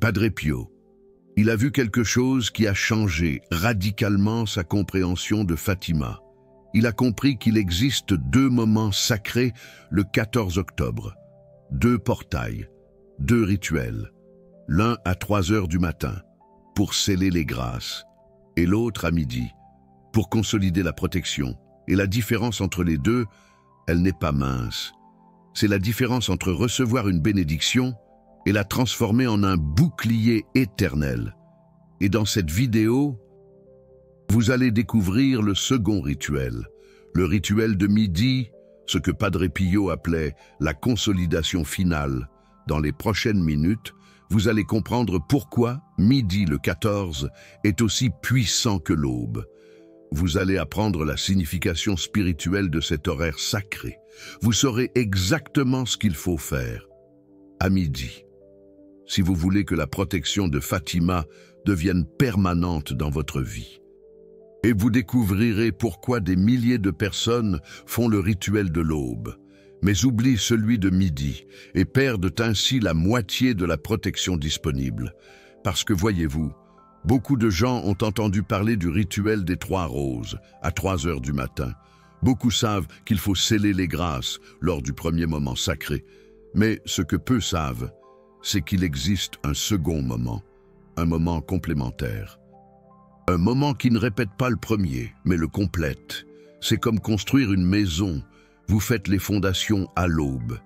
Padre Pio. Il a vu quelque chose qui a changé radicalement sa compréhension de Fatima. Il a compris qu'il existe deux moments sacrés le 14 octobre. Deux portails, deux rituels. L'un à 3 heures du matin, pour sceller les grâces, et l'autre à midi, pour consolider la protection. Et la différence entre les deux, elle n'est pas mince. C'est la différence entre recevoir une bénédiction et la transformer en un bouclier éternel. Et dans cette vidéo, vous allez découvrir le second rituel, le rituel de midi, ce que Padre Pio appelait la consolidation finale. Dans les prochaines minutes, vous allez comprendre pourquoi midi le 14 est aussi puissant que l'aube. Vous allez apprendre la signification spirituelle de cet horaire sacré. Vous saurez exactement ce qu'il faut faire à midi. Si vous voulez que la protection de Fatima devienne permanente dans votre vie. Et vous découvrirez pourquoi des milliers de personnes font le rituel de l'aube, mais oublient celui de midi et perdent ainsi la moitié de la protection disponible. Parce que voyez-vous, beaucoup de gens ont entendu parler du rituel des 3 roses à 3 heures du matin. Beaucoup savent qu'il faut sceller les grâces lors du premier moment sacré. Mais ce que peu savent, c'est qu'il existe un second moment, un moment complémentaire. Un moment qui ne répète pas le premier, mais le complète. C'est comme construire une maison. Vous faites les fondations à l'aube.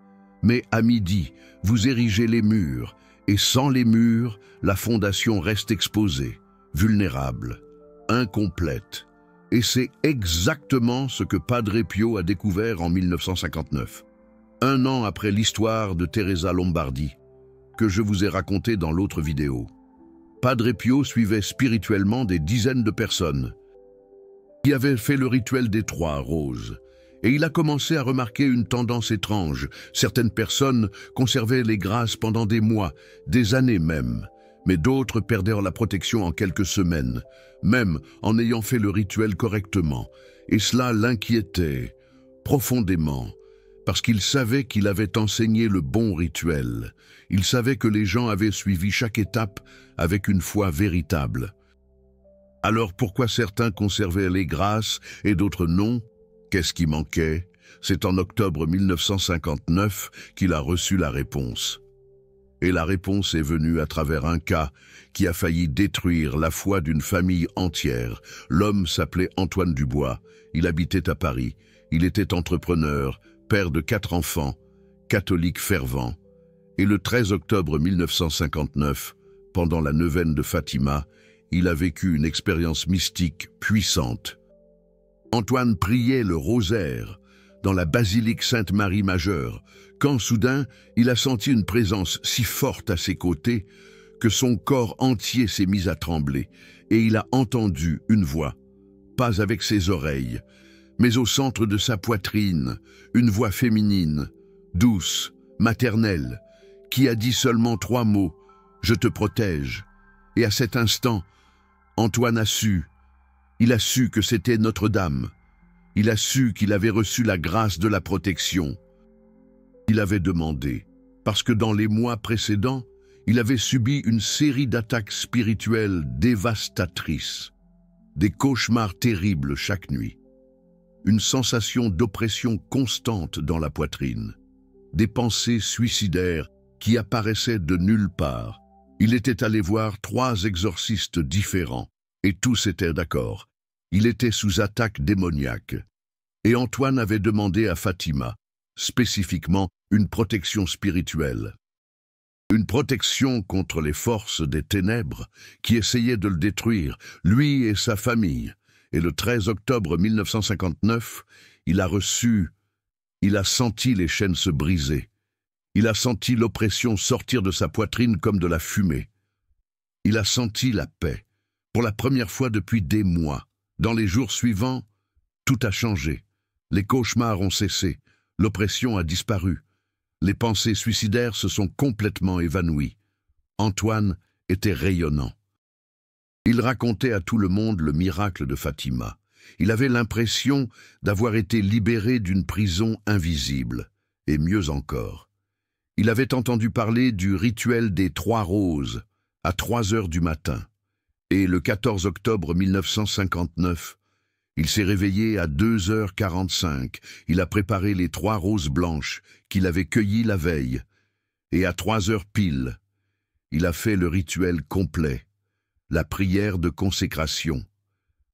Mais à midi, vous érigez les murs. Et sans les murs, la fondation reste exposée, vulnérable, incomplète. Et c'est exactement ce que Padre Pio a découvert en 1959. 1 an après l'histoire de Teresa Lombardi, que je vous ai raconté dans l'autre vidéo. Padre Pio suivait spirituellement des dizaines de personnes qui avaient fait le rituel des 3 roses. Et il a commencé à remarquer une tendance étrange. Certaines personnes conservaient les grâces pendant des mois, des années même. Mais d'autres perdirent la protection en quelques semaines, même en ayant fait le rituel correctement. Et cela l'inquiétait profondément, parce qu'il savait qu'il avait enseigné le bon rituel. Il savait que les gens avaient suivi chaque étape avec une foi véritable. Alors pourquoi certains conservaient les grâces et d'autres non? Qu'est-ce qui manquait? C'est en octobre 1959 qu'il a reçu la réponse. Et la réponse est venue à travers un cas qui a failli détruire la foi d'une famille entière. L'homme s'appelait Antoine Dubois, il habitait à Paris, il était entrepreneur, père de 4 enfants, catholique fervent. Et le 13 octobre 1959, pendant la neuvaine de Fatima, il a vécu une expérience mystique puissante. Antoine priait le rosaire dans la basilique Sainte-Marie Majeure, quand soudain il a senti une présence si forte à ses côtés que son corps entier s'est mis à trembler et il a entendu une voix, pas avec ses oreilles, mais au centre de sa poitrine, une voix féminine, douce, maternelle, qui a dit seulement 3 mots, « Je te protège ». Et à cet instant, Antoine a su, il a su que c'était Notre-Dame. Il a su qu'il avait reçu la grâce de la protection. Il avait demandé, parce que dans les mois précédents, il avait subi une série d'attaques spirituelles dévastatrices, des cauchemars terribles chaque nuit, une sensation d'oppression constante dans la poitrine, des pensées suicidaires qui apparaissaient de nulle part. Il était allé voir 3 exorcistes différents, et tous étaient d'accord. Il était sous attaque démoniaque. Et Antoine avait demandé à Fatima, spécifiquement, une protection spirituelle. Une protection contre les forces des ténèbres qui essayaient de le détruire, lui et sa famille. Et le 13 octobre 1959, il a senti les chaînes se briser. Il a senti l'oppression sortir de sa poitrine comme de la fumée. Il a senti la paix, pour la première fois depuis des mois. Dans les jours suivants, tout a changé. Les cauchemars ont cessé, l'oppression a disparu. Les pensées suicidaires se sont complètement évanouies. Antoine était rayonnant. Il racontait à tout le monde le miracle de Fatima. Il avait l'impression d'avoir été libéré d'une prison invisible, et mieux encore. Il avait entendu parler du rituel des 3 roses, à 3 heures du matin. Et le 14 octobre 1959, il s'est réveillé à 2h45. Il a préparé les 3 roses blanches qu'il avait cueillies la veille. Et à 3 heures pile, il a fait le rituel complet, la prière de consécration,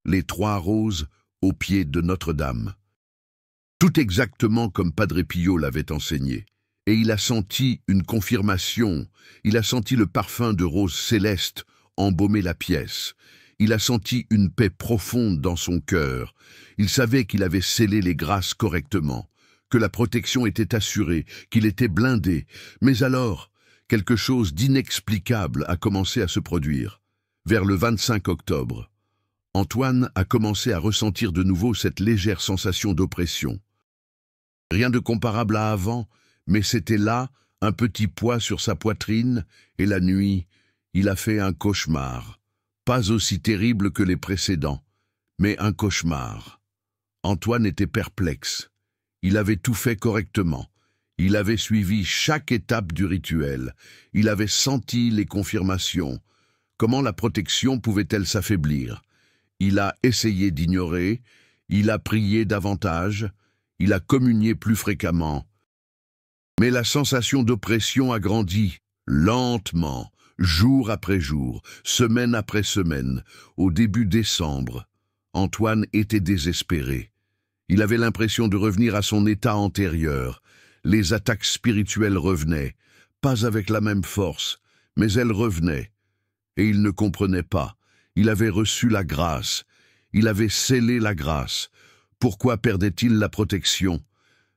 les 3 roses au pied de Notre-Dame. Tout exactement comme Padre Pio l'avait enseigné. Et il a senti une confirmation, il a senti le parfum de rose céleste embaumer la pièce. Il a senti une paix profonde dans son cœur. Il savait qu'il avait scellé les grâces correctement, que la protection était assurée, qu'il était blindé. Mais alors, quelque chose d'inexplicable a commencé à se produire. Vers le 25 octobre, Antoine a commencé à ressentir de nouveau cette légère sensation d'oppression. Rien de comparable à avant, mais c'était là, un petit poids sur sa poitrine, et la nuit, il a fait un cauchemar. Pas aussi terrible que les précédents, mais un cauchemar. Antoine était perplexe. Il avait tout fait correctement. Il avait suivi chaque étape du rituel. Il avait senti les confirmations. Comment la protection pouvait-elle s'affaiblir? Il a essayé d'ignorer, il a prié davantage, il a communié plus fréquemment. Mais la sensation d'oppression a grandi, lentement, jour après jour, semaine après semaine. Au début décembre, Antoine était désespéré. Il avait l'impression de revenir à son état antérieur. Les attaques spirituelles revenaient, pas avec la même force, mais elles revenaient. Et il ne comprenait pas. Il avait reçu la grâce. Il avait scellé la grâce. Pourquoi perdait-il la protection?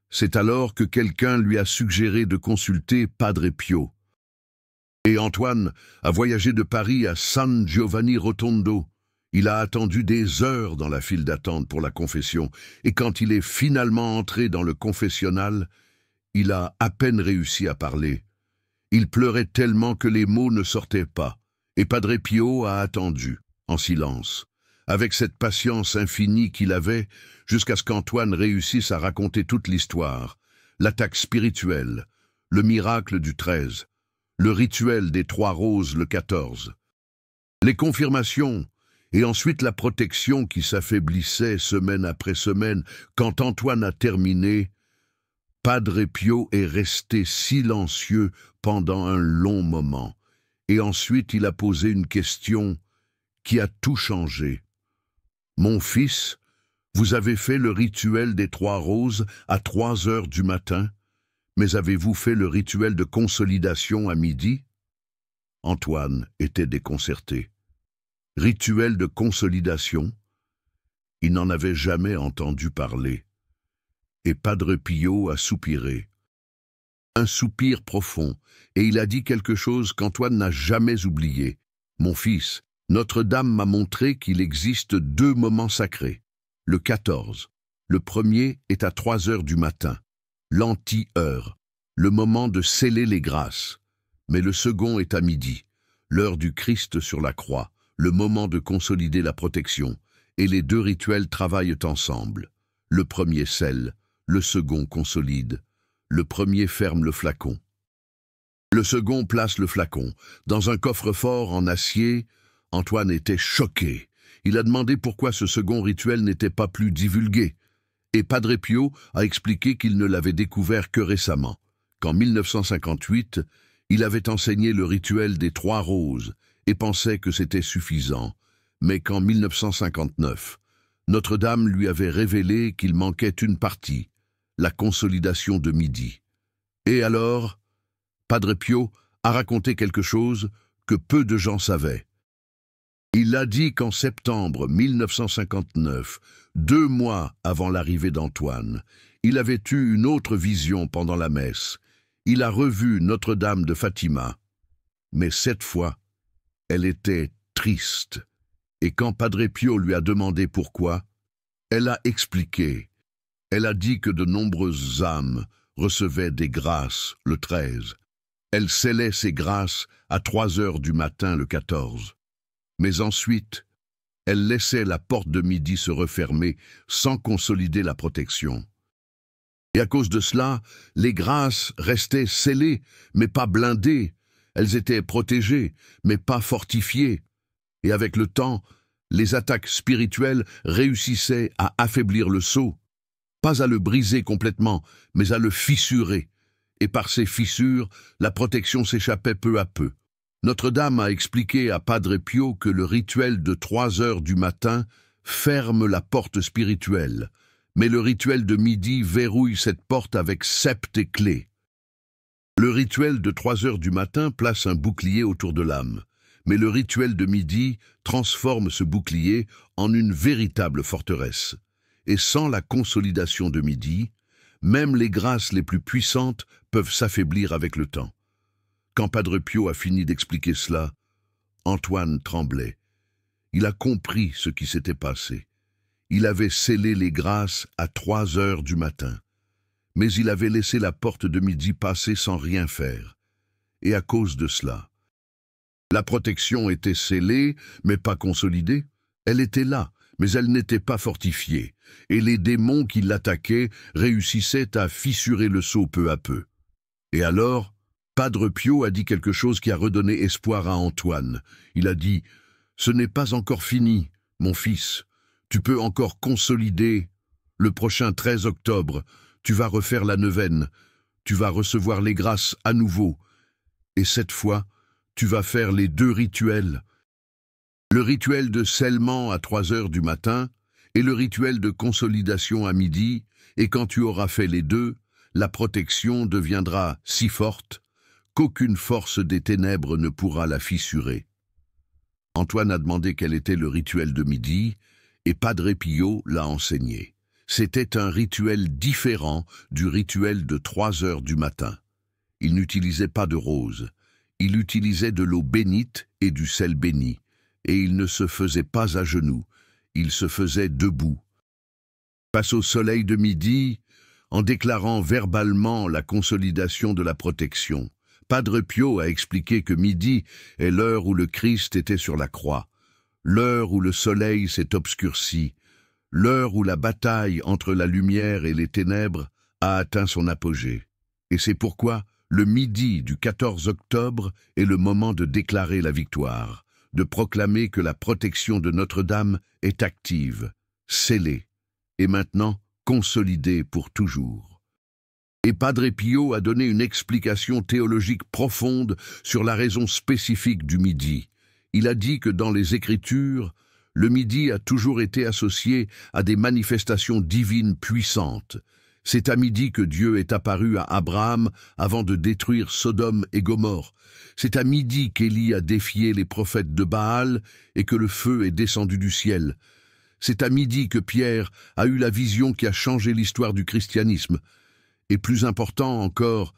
C'est alors que quelqu'un lui a suggéré de consulter Padre Pio. Et Antoine a voyagé de Paris à San Giovanni Rotondo. Il a attendu des heures dans la file d'attente pour la confession, et quand il est finalement entré dans le confessionnal, il a à peine réussi à parler. Il pleurait tellement que les mots ne sortaient pas, et Padre Pio a attendu, en silence, avec cette patience infinie qu'il avait, jusqu'à ce qu'Antoine réussisse à raconter toute l'histoire, l'attaque spirituelle, le miracle du 13, le rituel des 3 roses le 14, les confirmations, et ensuite la protection qui s'affaiblissait semaine après semaine. Quand Antoine a terminé, Padre Pio est resté silencieux pendant un long moment, et ensuite il a posé une question qui a tout changé. « Mon fils, vous avez fait le rituel des 3 roses à 3 heures du matin, mais avez-vous fait le rituel de consolidation à midi ?» Antoine était déconcerté. Rituel de consolidation? Il n'en avait jamais entendu parler. Et Padre Pio a soupiré. Un soupir profond, et il a dit quelque chose qu'Antoine n'a jamais oublié. « Mon fils, Notre-Dame m'a montré qu'il existe 2 moments sacrés. Le 14. Le premier est à 3 heures du matin, l'anti-heure, le moment de sceller les grâces. Mais le second est à midi, l'heure du Christ sur la croix, le moment de consolider la protection, et les 2 rituels travaillent ensemble. Le premier scelle, le second consolide. Le premier ferme le flacon. Le second place le flacon. Dans un coffre-fort en acier, Antoine était choqué. Il a demandé pourquoi ce second rituel n'était pas plus divulgué. Et Padre Pio a expliqué qu'il ne l'avait découvert que récemment, qu'en 1958, il avait enseigné le rituel des 3 roses et pensait que c'était suffisant, mais qu'en 1959, Notre-Dame lui avait révélé qu'il manquait une partie, la consolidation de midi. Et alors, Padre Pio a raconté quelque chose que peu de gens savaient. Il a dit qu'en septembre 1959, 2 mois avant l'arrivée d'Antoine, il avait eu une autre vision pendant la messe. Il a revu Notre-Dame de Fatima. Mais cette fois, elle était triste. Et quand Padre Pio lui a demandé pourquoi, elle a expliqué. Elle a dit que de nombreuses âmes recevaient des grâces le 13. Elle scellait ces grâces à 3 heures du matin le 14. Mais ensuite, elle laissait la porte de midi se refermer sans consolider la protection. Et à cause de cela, les grâces restaient scellées, mais pas blindées. Elles étaient protégées, mais pas fortifiées. Et avec le temps, les attaques spirituelles réussissaient à affaiblir le sceau, pas à le briser complètement, mais à le fissurer. Et par ces fissures, la protection s'échappait peu à peu. Notre-Dame a expliqué à Padre Pio que le rituel de 3 heures du matin ferme la porte spirituelle, mais le rituel de midi verrouille cette porte avec sept et clés. Le rituel de 3 heures du matin place un bouclier autour de l'âme, mais le rituel de midi transforme ce bouclier en une véritable forteresse. Et sans la consolidation de midi, même les grâces les plus puissantes peuvent s'affaiblir avec le temps. Quand Padre Pio a fini d'expliquer cela, Antoine tremblait. Il a compris ce qui s'était passé. Il avait scellé les grâces à 3 heures du matin, mais il avait laissé la porte de midi passer sans rien faire. Et à cause de cela, la protection était scellée, mais pas consolidée. Elle était là, mais elle n'était pas fortifiée, et les démons qui l'attaquaient réussissaient à fissurer le sceau peu à peu. Et alors, Padre Pio a dit quelque chose qui a redonné espoir à Antoine. Il a dit « Ce n'est pas encore fini, mon fils. Tu peux encore consolider. Le prochain 13 octobre, tu vas refaire la neuvaine. Tu vas recevoir les grâces à nouveau. Et cette fois, tu vas faire les 2 rituels. Le rituel de scellement à 3 heures du matin et le rituel de consolidation à midi. Et quand tu auras fait les 2, la protection deviendra si forte qu'aucune force des ténèbres ne pourra la fissurer. » Antoine a demandé quel était le rituel de midi, et Padre Pio l'a enseigné. C'était un rituel différent du rituel de 3 heures du matin. Il n'utilisait pas de rose, il utilisait de l'eau bénite et du sel béni, et il ne se faisait pas à genoux, il se faisait debout. Face au soleil de midi, en déclarant verbalement la consolidation de la protection, Padre Pio a expliqué que midi est l'heure où le Christ était sur la croix, l'heure où le soleil s'est obscurci, l'heure où la bataille entre la lumière et les ténèbres a atteint son apogée. Et c'est pourquoi le midi du 14 octobre est le moment de déclarer la victoire, de proclamer que la protection de Notre-Dame est active, scellée, et maintenant consolidée pour toujours. Et Padre Pio a donné une explication théologique profonde sur la raison spécifique du midi. Il a dit que dans les Écritures, le midi a toujours été associé à des manifestations divines puissantes. C'est à midi que Dieu est apparu à Abraham avant de détruire Sodome et Gomorrhe. C'est à midi qu'Élie a défié les prophètes de Baal et que le feu est descendu du ciel. C'est à midi que Pierre a eu la vision qui a changé l'histoire du christianisme. Et plus important encore,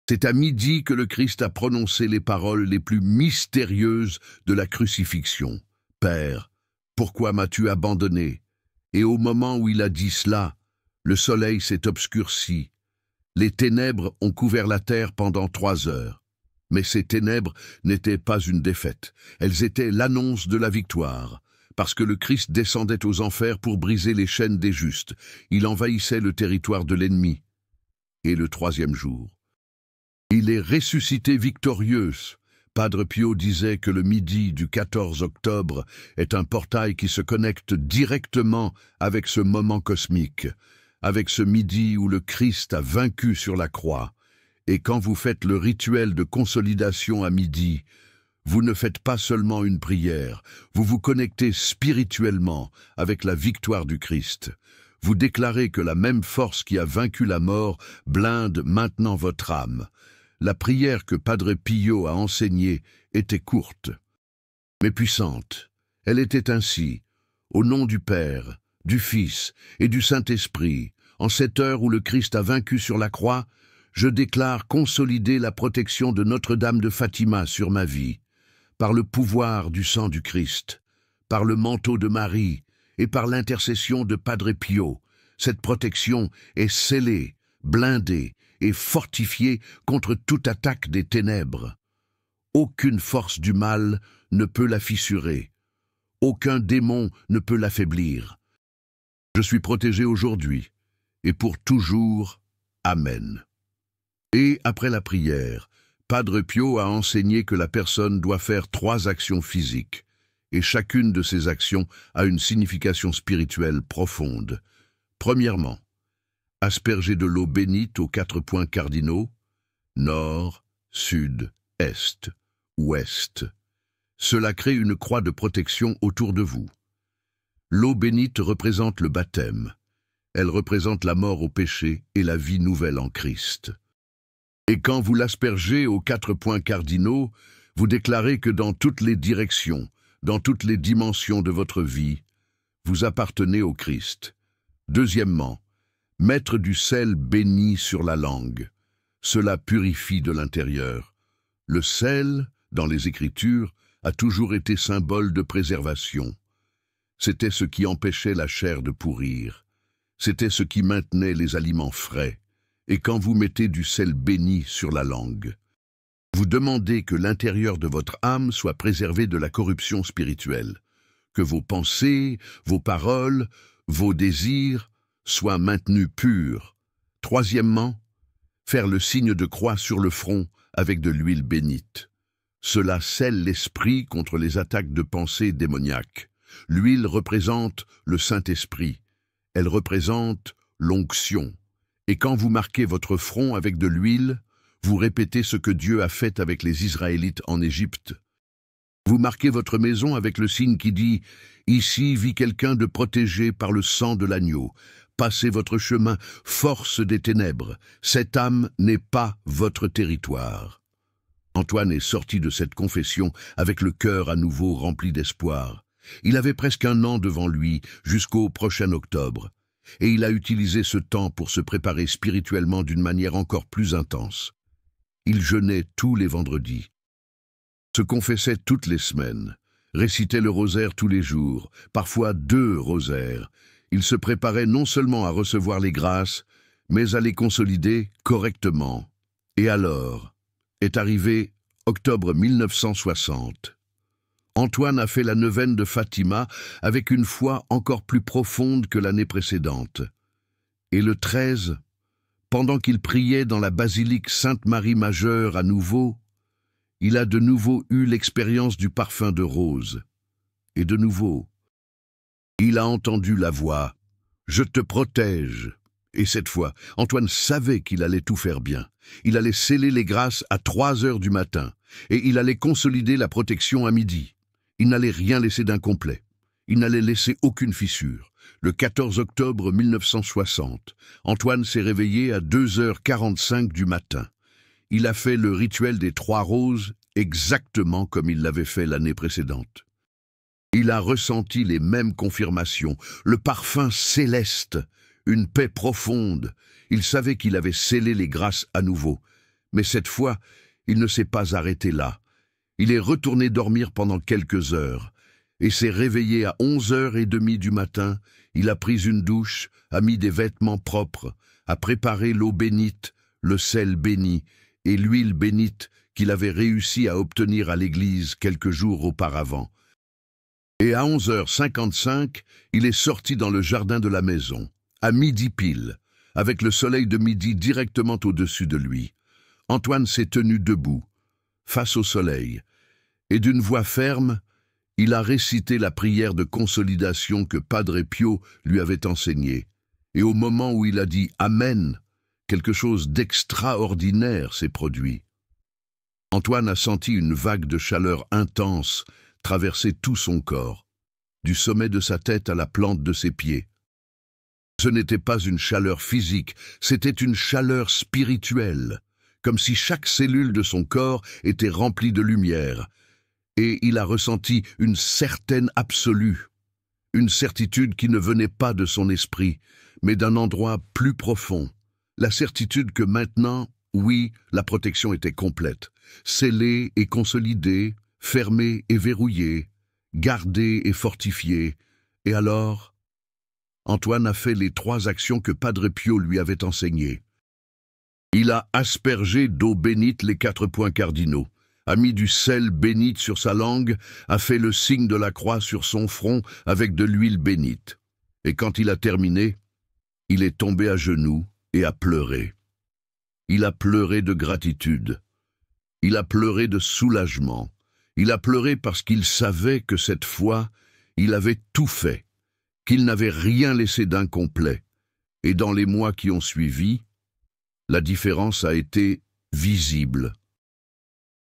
c'est à midi que le Christ a prononcé les paroles les plus mystérieuses de la crucifixion. « Père, pourquoi m'as-tu abandonné ?» Et au moment où il a dit cela, le soleil s'est obscurci. Les ténèbres ont couvert la terre pendant 3 heures. Mais ces ténèbres n'étaient pas une défaite. Elles étaient l'annonce de la victoire. Parce que le Christ descendait aux enfers pour briser les chaînes des justes. Il envahissait le territoire de l'ennemi. Et le 3e jour, il est ressuscité victorieux. Padre Pio disait que le midi du 14 octobre est un portail qui se connecte directement avec ce moment cosmique, avec ce midi où le Christ a vaincu sur la croix. Et quand vous faites le rituel de consolidation à midi, vous ne faites pas seulement une prière, vous vous connectez spirituellement avec la victoire du Christ. Vous déclarez que la même force qui a vaincu la mort blinde maintenant votre âme. La prière que Padre Pio a enseignée était courte, mais puissante. Elle était ainsi, au nom du Père, du Fils et du Saint-Esprit, en cette heure où le Christ a vaincu sur la croix, je déclare consolider la protection de Notre-Dame de Fatima sur ma vie. Par le pouvoir du sang du Christ, par le manteau de Marie et par l'intercession de Padre Pio, cette protection est scellée, blindée et fortifiée contre toute attaque des ténèbres. Aucune force du mal ne peut la fissurer, aucun démon ne peut l'affaiblir. Je suis protégé aujourd'hui et pour toujours. Amen. Et après la prière, Padre Pio a enseigné que la personne doit faire 3 actions physiques, et chacune de ces actions a une signification spirituelle profonde. Premièrement, asperger de l'eau bénite aux 4 points cardinaux, nord, sud, est, ouest. Cela crée une croix de protection autour de vous. L'eau bénite représente le baptême. Elle représente la mort au péché et la vie nouvelle en Christ. Et quand vous l'aspergez aux 4 points cardinaux, vous déclarez que dans toutes les directions, dans toutes les dimensions de votre vie, vous appartenez au Christ. Deuxièmement, mettre du sel béni sur la langue. Cela purifie de l'intérieur. Le sel, dans les Écritures, a toujours été symbole de préservation. C'était ce qui empêchait la chair de pourrir. C'était ce qui maintenait les aliments frais. Et quand vous mettez du sel béni sur la langue, vous demandez que l'intérieur de votre âme soit préservé de la corruption spirituelle, que vos pensées, vos paroles, vos désirs soient maintenus purs. Troisièmement, faire le signe de croix sur le front avec de l'huile bénite. Cela scelle l'esprit contre les attaques de pensées démoniaques. L'huile représente le Saint-Esprit. Elle représente l'onction. Et quand vous marquez votre front avec de l'huile, vous répétez ce que Dieu a fait avec les Israélites en Égypte. Vous marquez votre maison avec le signe qui dit « Ici vit quelqu'un de protégé par le sang de l'agneau. Passez votre chemin, force des ténèbres. Cette âme n'est pas votre territoire. » Antoine est sorti de cette confession avec le cœur à nouveau rempli d'espoir. Il avait presque 1 an devant lui, jusqu'au prochain octobre, et il a utilisé ce temps pour se préparer spirituellement d'une manière encore plus intense. Il jeûnait tous les vendredis, se confessait toutes les semaines, récitait le rosaire tous les jours, parfois 2 rosaires. Il se préparait non seulement à recevoir les grâces, mais à les consolider correctement. Et alors est arrivé octobre 1960. Antoine a fait la neuvaine de Fatima avec une foi encore plus profonde que l'année précédente. Et le 13, pendant qu'il priait dans la basilique Sainte-Marie Majeure à nouveau, il a de nouveau eu l'expérience du parfum de rose. Et de nouveau, il a entendu la voix « Je te protège ». Et cette fois, Antoine savait qu'il allait tout faire bien. Il allait sceller les grâces à 3 heures du matin, et il allait consolider la protection à midi. Il n'allait rien laisser d'incomplet. Il n'allait laisser aucune fissure. Le 14 octobre 1960, Antoine s'est réveillé à 2h45 du matin. Il a fait le rituel des 3 roses exactement comme il l'avait fait l'année précédente. Il a ressenti les mêmes confirmations, le parfum céleste, une paix profonde. Il savait qu'il avait scellé les grâces à nouveau. Mais cette fois, il ne s'est pas arrêté là. Il est retourné dormir pendant quelques heures et s'est réveillé à 11h30 du matin. Il a pris une douche, a mis des vêtements propres, a préparé l'eau bénite, le sel béni et l'huile bénite qu'il avait réussi à obtenir à l'église quelques jours auparavant. Et à 11h55, il est sorti dans le jardin de la maison, à midi pile, avec le soleil de midi directement au-dessus de lui. Antoine s'est tenu debout, face au soleil, et d'une voix ferme, il a récité la prière de consolidation que Padre Pio lui avait enseignée. Et au moment où il a dit « Amen », quelque chose d'extraordinaire s'est produit. Antoine a senti une vague de chaleur intense traverser tout son corps, du sommet de sa tête à la plante de ses pieds. Ce n'était pas une chaleur physique, c'était une chaleur spirituelle, comme si chaque cellule de son corps était remplie de lumière, et il a ressenti une certaine absolue, une certitude qui ne venait pas de son esprit, mais d'un endroit plus profond, la certitude que maintenant, oui, la protection était complète, scellée et consolidée, fermée et verrouillée, gardée et fortifiée, et alors, Antoine a fait les 3 actions que Padre Pio lui avait enseignées. Il a aspergé d'eau bénite les 4 points cardinaux, a mis du sel bénite sur sa langue, a fait le signe de la croix sur son front avec de l'huile bénite. Et quand il a terminé, il est tombé à genoux et a pleuré. Il a pleuré de gratitude. Il a pleuré de soulagement. Il a pleuré parce qu'il savait que cette fois, il avait tout fait, qu'il n'avait rien laissé d'incomplet. Et dans les mois qui ont suivi, la différence a été visible.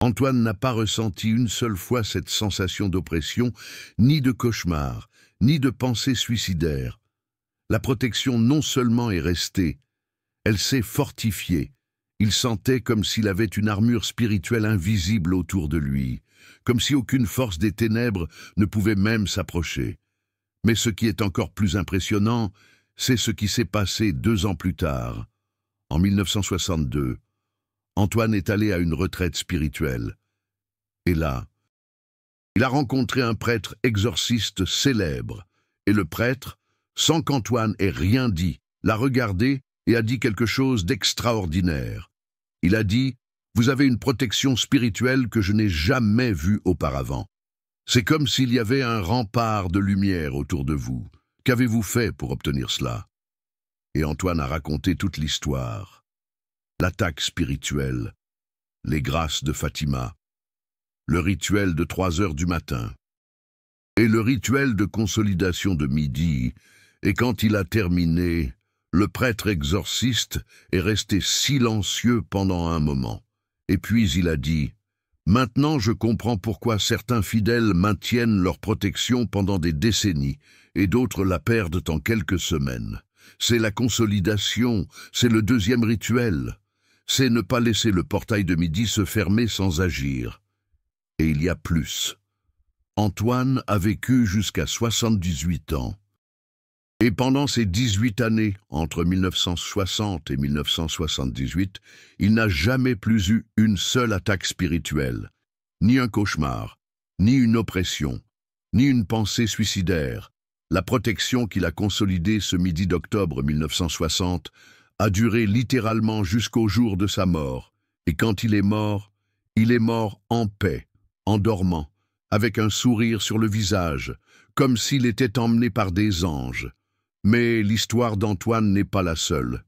Antoine n'a pas ressenti une seule fois cette sensation d'oppression, ni de cauchemar, ni de pensée suicidaire. La protection non seulement est restée, elle s'est fortifiée. Il sentait comme s'il avait une armure spirituelle invisible autour de lui, comme si aucune force des ténèbres ne pouvait même s'approcher. Mais ce qui est encore plus impressionnant, c'est ce qui s'est passé 2 ans plus tard. En 1962, Antoine est allé à une retraite spirituelle. Et là, il a rencontré un prêtre exorciste célèbre. Et le prêtre, sans qu'Antoine ait rien dit, l'a regardé et a dit quelque chose d'extraordinaire. Il a dit « Vous avez une protection spirituelle que je n'ai jamais vue auparavant. C'est comme s'il y avait un rempart de lumière autour de vous. Qu'avez-vous fait pour obtenir cela ?» Et Antoine a raconté toute l'histoire. L'attaque spirituelle, les grâces de Fatima, le rituel de 3 heures du matin et le rituel de consolidation de midi. Et quand il a terminé, le prêtre exorciste est resté silencieux pendant un moment. Et puis il a dit « Maintenant je comprends pourquoi certains fidèles maintiennent leur protection pendant des décennies et d'autres la perdent en quelques semaines. C'est la consolidation, c'est le 2e rituel. C'est ne pas laisser le portail de midi se fermer sans agir. Et il y a plus. Antoine a vécu jusqu'à 78 ans. Et pendant ces 18 années, entre 1960 et 1978, il n'a jamais plus eu une seule attaque spirituelle, ni un cauchemar, ni une oppression, ni une pensée suicidaire. La protection qu'il a consolidée ce midi d'octobre 1960 a duré littéralement jusqu'au jour de sa mort. Et quand il est mort en paix, en dormant, avec un sourire sur le visage, comme s'il était emmené par des anges. Mais l'histoire d'Antoine n'est pas la seule.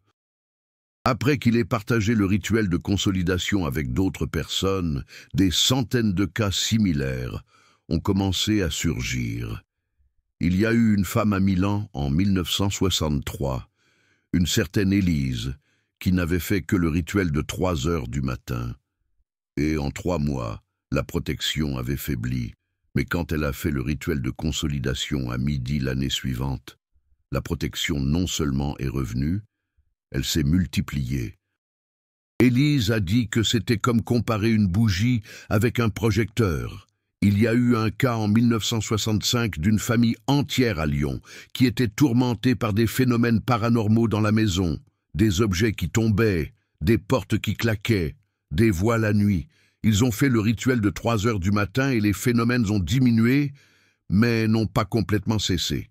Après qu'il ait partagé le rituel de consolidation avec d'autres personnes, des centaines de cas similaires ont commencé à surgir. Il y a eu une femme à Milan en 1963, une certaine Élise, qui n'avait fait que le rituel de 3 heures du matin. Et en 3 mois, la protection avait faibli. Mais quand elle a fait le rituel de consolidation à midi l'année suivante, la protection non seulement est revenue, elle s'est multipliée. Élise a dit que c'était comme comparer une bougie avec un projecteur. Il y a eu un cas en 1965 d'une famille entière à Lyon qui était tourmentée par des phénomènes paranormaux dans la maison, des objets qui tombaient, des portes qui claquaient, des voix la nuit. Ils ont fait le rituel de 3 heures du matin et les phénomènes ont diminué, mais n'ont pas complètement cessé.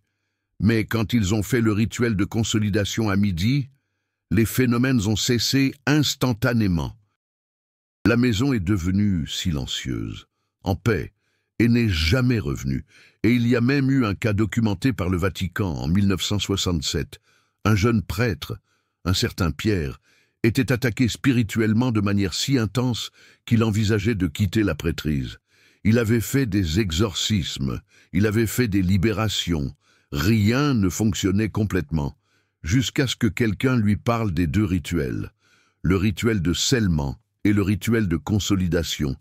Mais quand ils ont fait le rituel de consolidation à midi, les phénomènes ont cessé instantanément. La maison est devenue silencieuse, en paix, et n'est jamais revenue. Et il y a même eu un cas documenté par le Vatican en 1967. Un jeune prêtre, un certain Pierre, était attaqué spirituellement de manière si intense qu'il envisageait de quitter la prêtrise. Il avait fait des exorcismes, il avait fait des libérations. Rien ne fonctionnait complètement, jusqu'à ce que quelqu'un lui parle des 2 rituels, le rituel de scellement et le rituel de consolidation.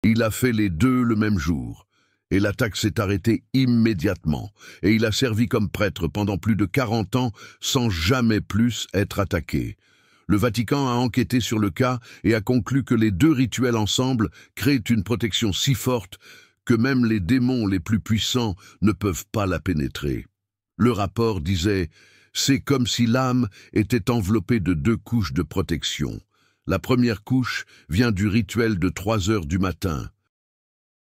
Il a fait les 2 le même jour, et l'attaque s'est arrêtée immédiatement, et il a servi comme prêtre pendant plus de 40 ans sans jamais plus être attaqué. Le Vatican a enquêté sur le cas et a conclu que les 2 rituels ensemble créent une protection si forte que même les démons les plus puissants ne peuvent pas la pénétrer. Le rapport disait « C'est comme si l'âme était enveloppée de 2 couches de protection. La première couche vient du rituel de 3 heures du matin.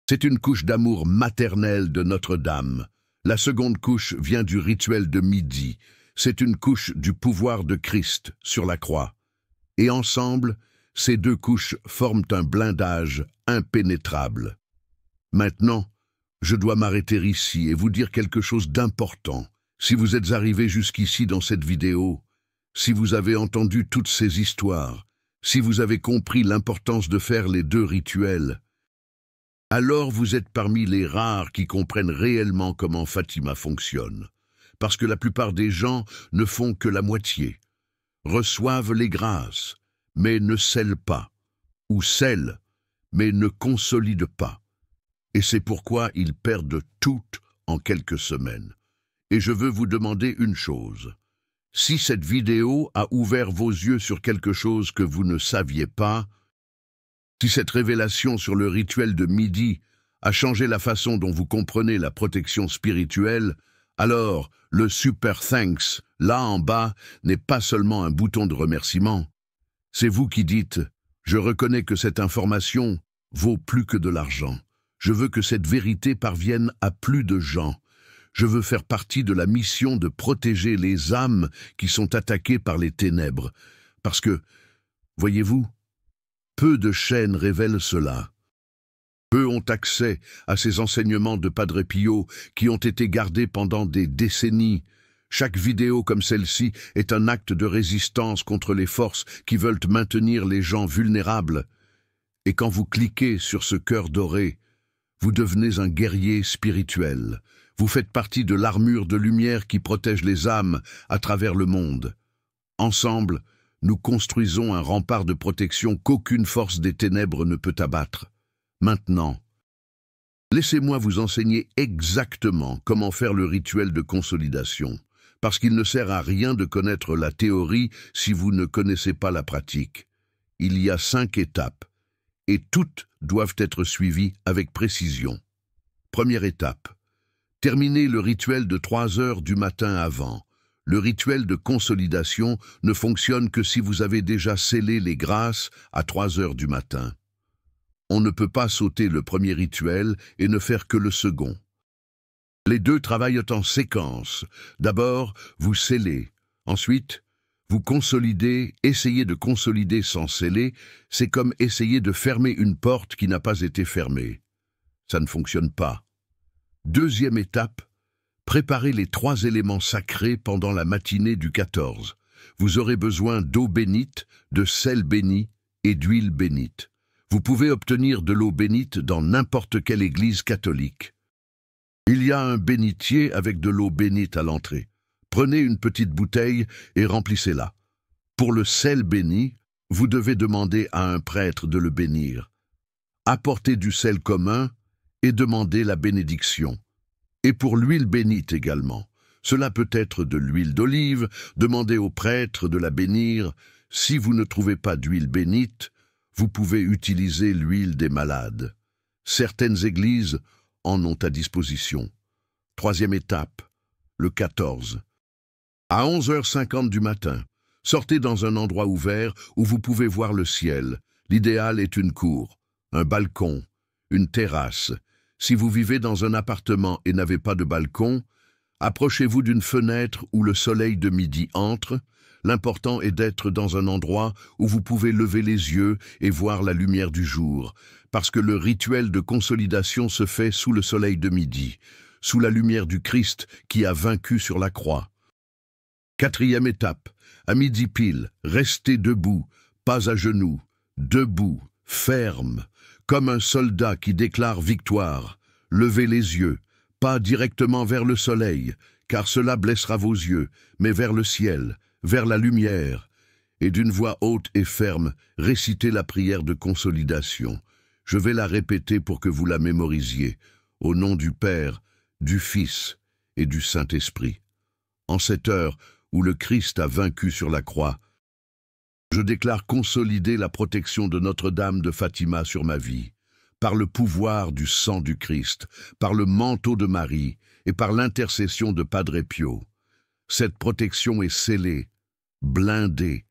C'est une couche d'amour maternel de Notre-Dame. La seconde couche vient du rituel de midi. C'est une couche du pouvoir de Christ sur la croix. Et ensemble, ces 2 couches forment un blindage impénétrable. Maintenant, je dois m'arrêter ici et vous dire quelque chose d'important. Si vous êtes arrivé jusqu'ici dans cette vidéo, si vous avez entendu toutes ces histoires, Si vous avez compris l'importance de faire les deux rituels, alors vous êtes parmi les rares qui comprennent réellement comment Fatima fonctionne. Parce que la plupart des gens ne font que la moitié, reçoivent les grâces, mais ne scellent pas, ou scellent, mais ne consolident pas. Et c'est pourquoi ils perdent tout en quelques semaines. Et je veux vous demander une chose. Si cette vidéo a ouvert vos yeux sur quelque chose que vous ne saviez pas, si cette révélation sur le rituel de midi a changé la façon dont vous comprenez la protection spirituelle, alors le Super Thanks, là en bas, n'est pas seulement un bouton de remerciement. C'est vous qui dites « Je reconnais que cette information vaut plus que de l'argent. Je veux que cette vérité parvienne à plus de gens. Je veux faire partie de la mission de protéger les âmes qui sont attaquées par les ténèbres. Parce que, voyez-vous, peu de chaînes révèlent cela. Peu ont accès à ces enseignements de Padre Pio qui ont été gardés pendant des décennies. Chaque vidéo comme celle-ci est un acte de résistance contre les forces qui veulent maintenir les gens vulnérables. Et quand vous cliquez sur ce cœur doré, vous devenez un guerrier spirituel. Vous faites partie de l'armure de lumière qui protège les âmes à travers le monde. Ensemble, nous construisons un rempart de protection qu'aucune force des ténèbres ne peut abattre. Maintenant, laissez-moi vous enseigner exactement comment faire le rituel de consolidation, parce qu'il ne sert à rien de connaître la théorie si vous ne connaissez pas la pratique. Il y a 5 étapes, et toutes doivent être suivies avec précision. Première étape. Terminez le rituel de 3 heures du matin avant. Le rituel de consolidation ne fonctionne que si vous avez déjà scellé les grâces à 3 heures du matin. On ne peut pas sauter le premier rituel et ne faire que le second. Les deux travaillent en séquence. D'abord, vous scellez. Ensuite, vous consolidez. Essayez de consolider sans sceller, c'est comme essayer de fermer une porte qui n'a pas été fermée. Ça ne fonctionne pas. Deuxième étape, préparez les 3 éléments sacrés pendant la matinée du 14. Vous aurez besoin d'eau bénite, de sel béni et d'huile bénite. Vous pouvez obtenir de l'eau bénite dans n'importe quelle église catholique. Il y a un bénitier avec de l'eau bénite à l'entrée. Prenez une petite bouteille et remplissez-la. Pour le sel béni, vous devez demander à un prêtre de le bénir. Apportez du sel commun et demandez la bénédiction. Et pour l'huile bénite également. Cela peut être de l'huile d'olive, demandez au prêtre de la bénir. Si vous ne trouvez pas d'huile bénite, vous pouvez utiliser l'huile des malades. Certaines églises en ont à disposition. Troisième étape, le 14. À 11h50 du matin, sortez dans un endroit ouvert où vous pouvez voir le ciel. L'idéal est une cour, un balcon, une terrasse. Si vous vivez dans un appartement et n'avez pas de balcon, approchez-vous d'une fenêtre où le soleil de midi entre. L'important est d'être dans un endroit où vous pouvez lever les yeux et voir la lumière du jour, parce que le rituel de consolidation se fait sous le soleil de midi, sous la lumière du Christ qui a vaincu sur la croix. Quatrième étape, à midi pile, restez debout, pas à genoux, debout, ferme, comme un soldat qui déclare victoire. Levez les yeux, pas directement vers le soleil, car cela blessera vos yeux, mais vers le ciel, vers la lumière. Et d'une voix haute et ferme, récitez la prière de consolidation. Je vais la répéter pour que vous la mémorisiez, au nom du Père, du Fils et du Saint-Esprit. En cette heure où le Christ a vaincu sur la croix, je déclare consolider la protection de Notre-Dame de Fatima sur ma vie, par le pouvoir du sang du Christ, par le manteau de Marie et par l'intercession de Padre Pio. Cette protection est scellée, blindée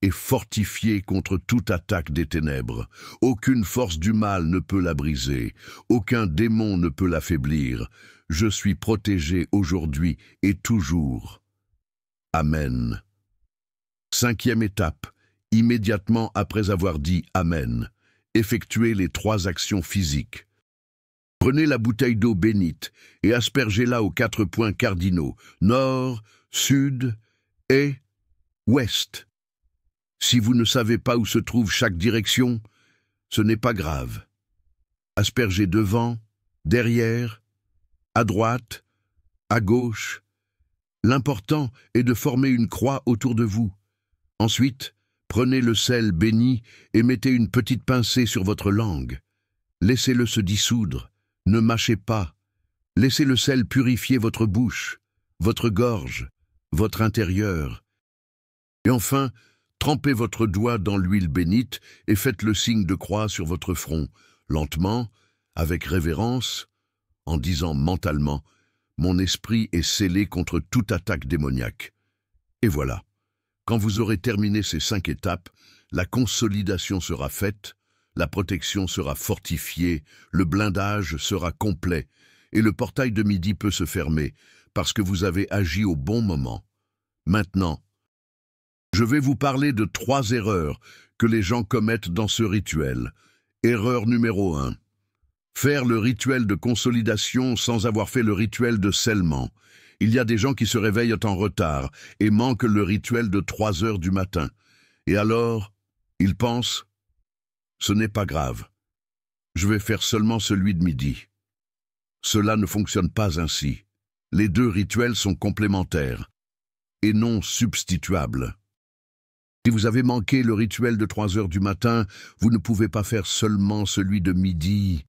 et fortifiée contre toute attaque des ténèbres. Aucune force du mal ne peut la briser, aucun démon ne peut l'affaiblir. Je suis protégé aujourd'hui et toujours. Amen. Cinquième étape. Immédiatement après avoir dit « Amen », effectuez les 3 actions physiques. Prenez la bouteille d'eau bénite et aspergez-la aux 4 points cardinaux, nord, sud et ouest. Si vous ne savez pas où se trouve chaque direction, ce n'est pas grave. Aspergez devant, derrière, à droite, à gauche. L'important est de former une croix autour de vous. Ensuite, prenez le sel béni et mettez une petite pincée sur votre langue. Laissez-le se dissoudre, ne mâchez pas. Laissez le sel purifier votre bouche, votre gorge, votre intérieur. Et enfin, trempez votre doigt dans l'huile bénite et faites le signe de croix sur votre front, lentement, avec révérence, en disant mentalement « Mon esprit est scellé contre toute attaque démoniaque ». Et voilà, quand vous aurez terminé ces 5 étapes, la consolidation sera faite, la protection sera fortifiée, le blindage sera complet, et le portail de midi peut se fermer, parce que vous avez agi au bon moment. Maintenant, je vais vous parler de 3 erreurs que les gens commettent dans ce rituel. Erreur numéro 1. Faire le rituel de consolidation sans avoir fait le rituel de scellement. Il y a des gens qui se réveillent en retard et manquent le rituel de 3 heures du matin. Et alors, ils pensent « Ce n'est pas grave. Je vais faire seulement celui de midi. » Cela ne fonctionne pas ainsi. Les 2 rituels sont complémentaires et non substituables. Si vous avez manqué le rituel de 3 heures du matin, vous ne pouvez pas faire seulement celui de midi.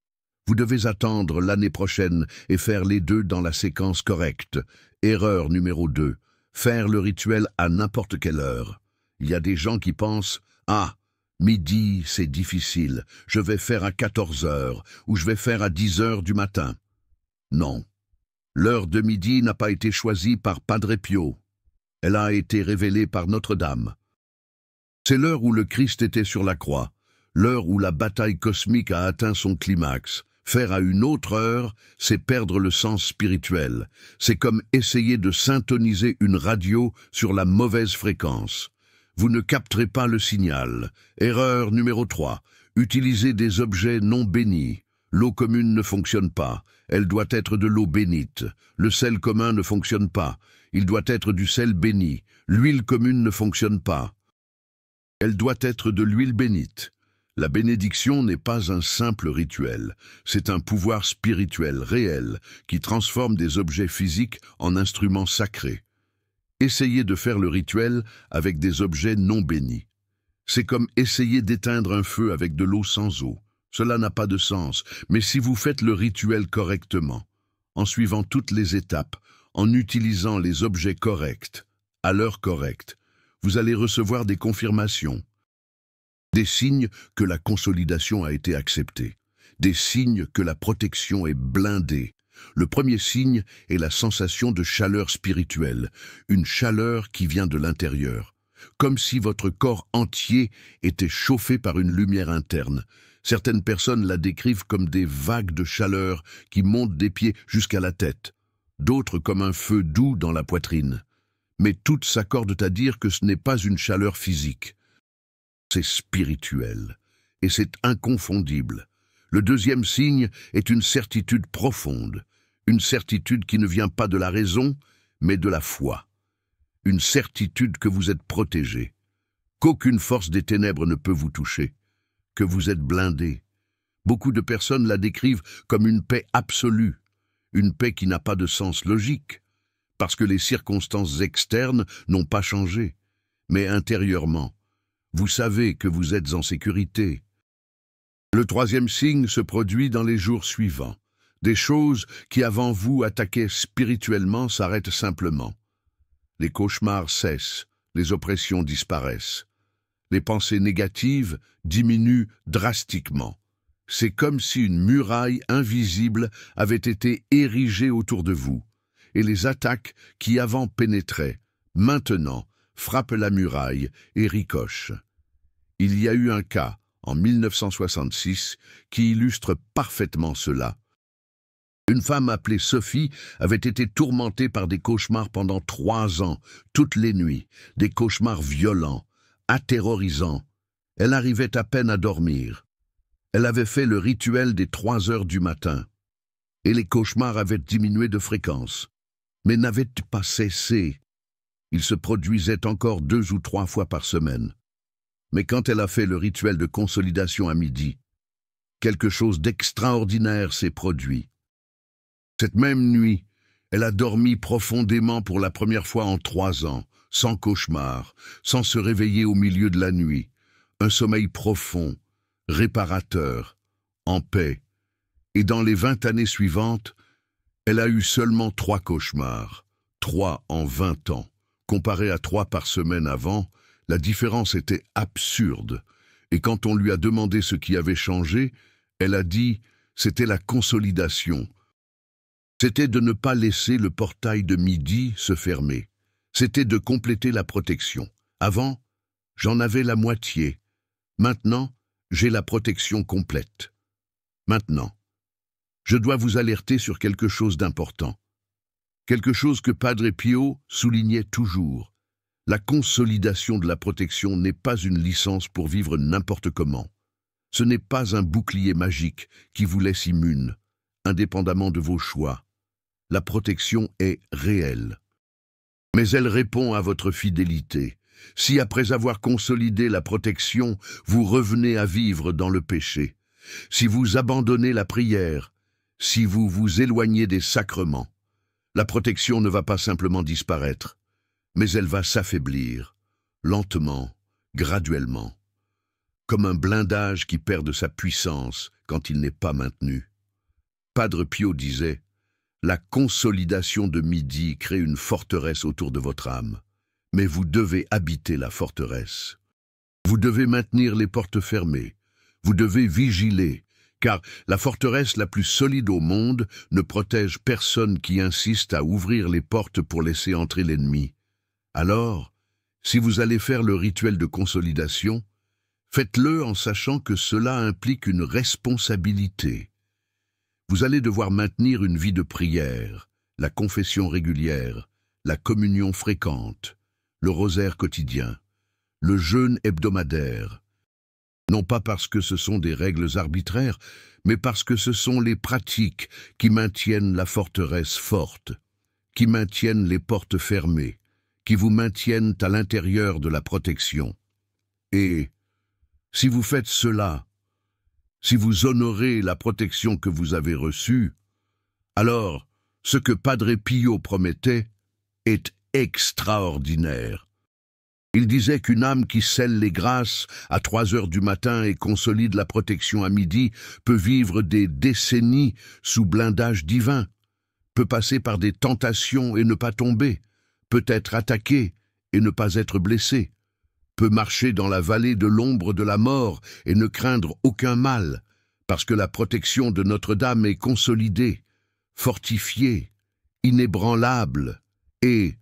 Vous devez attendre l'année prochaine et faire les 2 dans la séquence correcte. Erreur numéro 2. Faire le rituel à n'importe quelle heure. Il y a des gens qui pensent « Ah, midi, c'est difficile. Je vais faire à 14 heures ou je vais faire à 10 heures du matin. » Non. L'heure de midi n'a pas été choisie par Padre Pio. Elle a été révélée par Notre-Dame. C'est l'heure où le Christ était sur la croix, l'heure où la bataille cosmique a atteint son climax. Faire à une autre heure, c'est perdre le sens spirituel. C'est comme essayer de syntoniser une radio sur la mauvaise fréquence. Vous ne capterez pas le signal. Erreur numéro 3. Utilisez des objets non bénis. L'eau commune ne fonctionne pas. Elle doit être de l'eau bénite. Le sel commun ne fonctionne pas. Il doit être du sel béni. L'huile commune ne fonctionne pas. Elle doit être de l'huile bénite. La bénédiction n'est pas un simple rituel, c'est un pouvoir spirituel réel qui transforme des objets physiques en instruments sacrés. Essayez de faire le rituel avec des objets non bénis. C'est comme essayer d'éteindre un feu avec de l'eau sans eau. Cela n'a pas de sens, mais si vous faites le rituel correctement, en suivant toutes les étapes, en utilisant les objets corrects, à l'heure correcte, vous allez recevoir des confirmations. Des signes que la consolidation a été acceptée. Des signes que la protection est blindée. Le premier signe est la sensation de chaleur spirituelle, une chaleur qui vient de l'intérieur, comme si votre corps entier était chauffé par une lumière interne. Certaines personnes la décrivent comme des vagues de chaleur qui montent des pieds jusqu'à la tête, d'autres comme un feu doux dans la poitrine. Mais toutes s'accordent à dire que ce n'est pas une chaleur physique. C'est spirituel, et c'est inconfondible. Le deuxième signe est une certitude profonde, une certitude qui ne vient pas de la raison, mais de la foi. Une certitude que vous êtes protégé, qu'aucune force des ténèbres ne peut vous toucher, que vous êtes blindé. Beaucoup de personnes la décrivent comme une paix absolue, une paix qui n'a pas de sens logique, parce que les circonstances externes n'ont pas changé, mais intérieurement, vous savez que vous êtes en sécurité. Le troisième signe se produit dans les jours suivants. Des choses qui avant vous attaquaient spirituellement s'arrêtent simplement. Les cauchemars cessent, les oppressions disparaissent. Les pensées négatives diminuent drastiquement. C'est comme si une muraille invisible avait été érigée autour de vous, et les attaques qui avant pénétraient, maintenant, frappent la muraille et ricochent. Il y a eu un cas, en 1966, qui illustre parfaitement cela. Une femme appelée Sophie avait été tourmentée par des cauchemars pendant 3 ans, toutes les nuits, des cauchemars violents, aterrorisants. Elle arrivait à peine à dormir. Elle avait fait le rituel des 3 heures du matin, et les cauchemars avaient diminué de fréquence, mais n'avaient pas cessé. Ils se produisaient encore 2 ou 3 fois par semaine. Mais quand elle a fait le rituel de consolidation à midi, quelque chose d'extraordinaire s'est produit. Cette même nuit, elle a dormi profondément pour la première fois en 3 ans, sans cauchemar, sans se réveiller au milieu de la nuit. Un sommeil profond, réparateur, en paix. Et dans les 20 années suivantes, elle a eu seulement 3 cauchemars, 3 en 20 ans. Comparé à 3 par semaine avant, la différence était absurde. Et quand on lui a demandé ce qui avait changé, elle a dit « c'était la consolidation ». C'était de ne pas laisser le portail de midi se fermer. C'était de compléter la protection. Avant, j'en avais la moitié. Maintenant, j'ai la protection complète. Maintenant, je dois vous alerter sur quelque chose d'important. Quelque chose que Padre Pio soulignait toujours. La consolidation de la protection n'est pas une licence pour vivre n'importe comment. Ce n'est pas un bouclier magique qui vous laisse immune, indépendamment de vos choix. La protection est réelle. Mais elle répond à votre fidélité. Si après avoir consolidé la protection, vous revenez à vivre dans le péché, si vous abandonnez la prière, si vous vous éloignez des sacrements, la protection ne va pas simplement disparaître, mais elle va s'affaiblir, lentement, graduellement, comme un blindage qui perd de sa puissance quand il n'est pas maintenu. Padre Pio disait « La consolidation de midi crée une forteresse autour de votre âme, mais vous devez habiter la forteresse. Vous devez maintenir les portes fermées, vous devez vigiler, car la forteresse la plus solide au monde ne protège personne qui insiste à ouvrir les portes pour laisser entrer l'ennemi. Alors, si vous allez faire le rituel de consolidation, faites-le en sachant que cela implique une responsabilité. Vous allez devoir maintenir une vie de prière, la confession régulière, la communion fréquente, le rosaire quotidien, le jeûne hebdomadaire. Non pas parce que ce sont des règles arbitraires, mais parce que ce sont les pratiques qui maintiennent la forteresse forte, qui maintiennent les portes fermées, qui vous maintiennent à l'intérieur de la protection. Et si vous faites cela, si vous honorez la protection que vous avez reçue, alors ce que Padre Pio promettait est extraordinaire. Il disait qu'une âme qui scelle les grâces à 3 heures du matin et consolide la protection à midi peut vivre des décennies sous blindage divin, peut passer par des tentations et ne pas tomber, peut être attaquée et ne pas être blessée, peut marcher dans la vallée de l'ombre de la mort et ne craindre aucun mal, parce que la protection de Notre-Dame est consolidée, fortifiée, inébranlable et...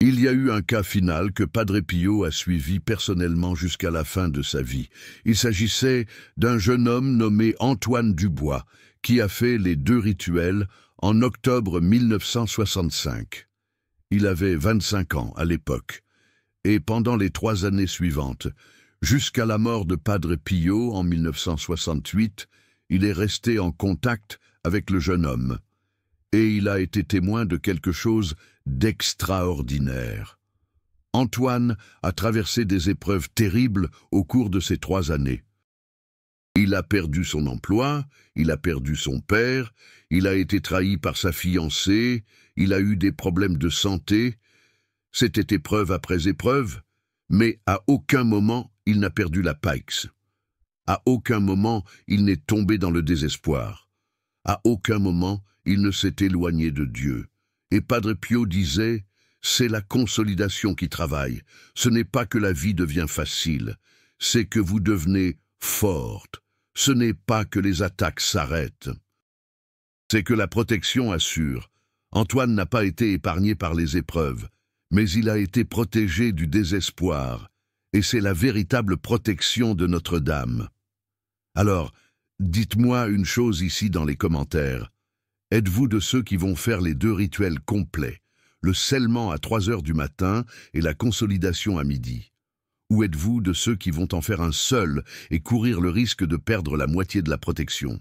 Il y a eu un cas final que Padre Pio a suivi personnellement jusqu'à la fin de sa vie. Il s'agissait d'un jeune homme nommé Antoine Dubois, qui a fait les 2 rituels en octobre 1965. Il avait 25 ans à l'époque, et pendant les 3 années suivantes, jusqu'à la mort de Padre Pio en 1968, il est resté en contact avec le jeune homme. Et il a été témoin de quelque chose d'extraordinaire. Antoine a traversé des épreuves terribles au cours de ces 3 années. Il a perdu son emploi, il a perdu son père, il a été trahi par sa fiancée, il a eu des problèmes de santé. C'était épreuve après épreuve, mais à aucun moment il n'a perdu la paix. À aucun moment il n'est tombé dans le désespoir. À aucun moment il ne s'est éloigné de Dieu. Et Padre Pio disait, c'est la consolidation qui travaille. Ce n'est pas que la vie devient facile, c'est que vous devenez forte. Ce n'est pas que les attaques s'arrêtent. C'est que la protection assure. Antoine n'a pas été épargné par les épreuves, mais il a été protégé du désespoir. Et c'est la véritable protection de Notre-Dame. Alors, dites-moi une chose ici dans les commentaires. Êtes-vous de ceux qui vont faire les 2 rituels complets, le scellement à 3 heures du matin et la consolidation à midi? Ou êtes-vous de ceux qui vont en faire un seul et courir le risque de perdre la moitié de la protection?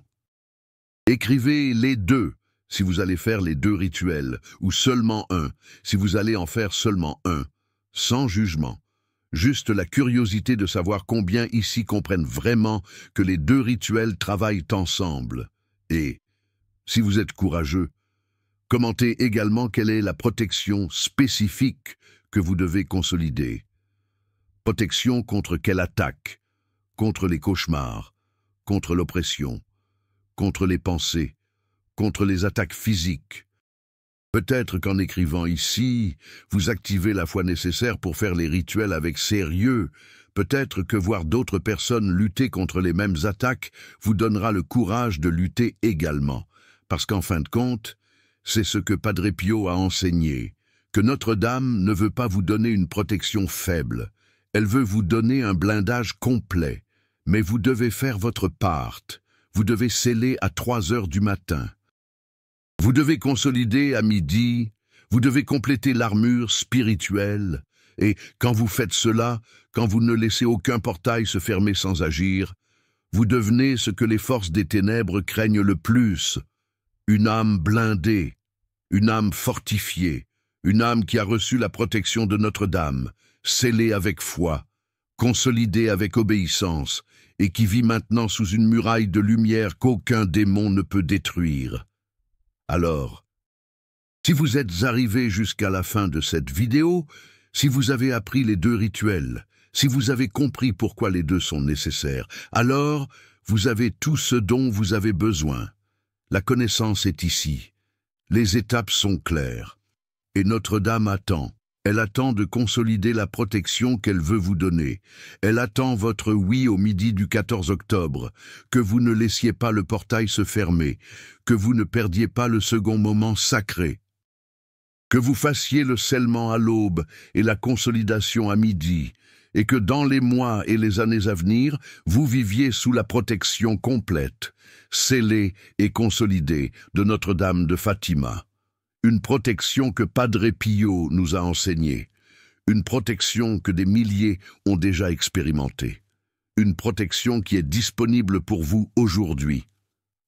Écrivez les 2 si vous allez faire les 2 rituels, ou seulement un si vous allez en faire seulement un, sans jugement. juste la curiosité de savoir combien ici comprennent vraiment que les deux rituels travaillent ensemble. Et, si vous êtes courageux, commentez également quelle est la protection spécifique que vous devez consolider. Protection contre quelle attaque? Contre les cauchemars, contre l'oppression, contre les pensées, contre les attaques physiques. Peut-être qu'en écrivant ici, vous activez la foi nécessaire pour faire les rituels avec sérieux. Peut-être que voir d'autres personnes lutter contre les mêmes attaques vous donnera le courage de lutter également. Parce qu'en fin de compte, c'est ce que Padre Pio a enseigné, que Notre-Dame ne veut pas vous donner une protection faible. Elle veut vous donner un blindage complet. Mais vous devez faire votre part. Vous devez sceller à 3 heures du matin. Vous devez consolider à midi. Vous devez compléter l'armure spirituelle. Et quand vous faites cela, quand vous ne laissez aucun portail se fermer sans agir, vous devenez ce que les forces des ténèbres craignent le plus. Une âme blindée, une âme fortifiée, une âme qui a reçu la protection de Notre-Dame, scellée avec foi, consolidée avec obéissance, et qui vit maintenant sous une muraille de lumière qu'aucun démon ne peut détruire. Alors, si vous êtes arrivé jusqu'à la fin de cette vidéo, si vous avez appris les deux rituels, si vous avez compris pourquoi les deux sont nécessaires, alors vous avez tout ce dont vous avez besoin. La connaissance est ici. Les étapes sont claires. Et Notre-Dame attend. Elle attend de consolider la protection qu'elle veut vous donner. Elle attend votre oui au midi du 14 octobre, que vous ne laissiez pas le portail se fermer, que vous ne perdiez pas le second moment sacré, que vous fassiez le scellement à l'aube et la consolidation à midi, et que dans les mois et les années à venir, vous viviez sous la protection complète, scellée et consolidée de Notre-Dame de Fatima. Une protection que Padre Pio nous a enseignée, une protection que des milliers ont déjà expérimentée, une protection qui est disponible pour vous aujourd'hui.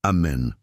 Amen.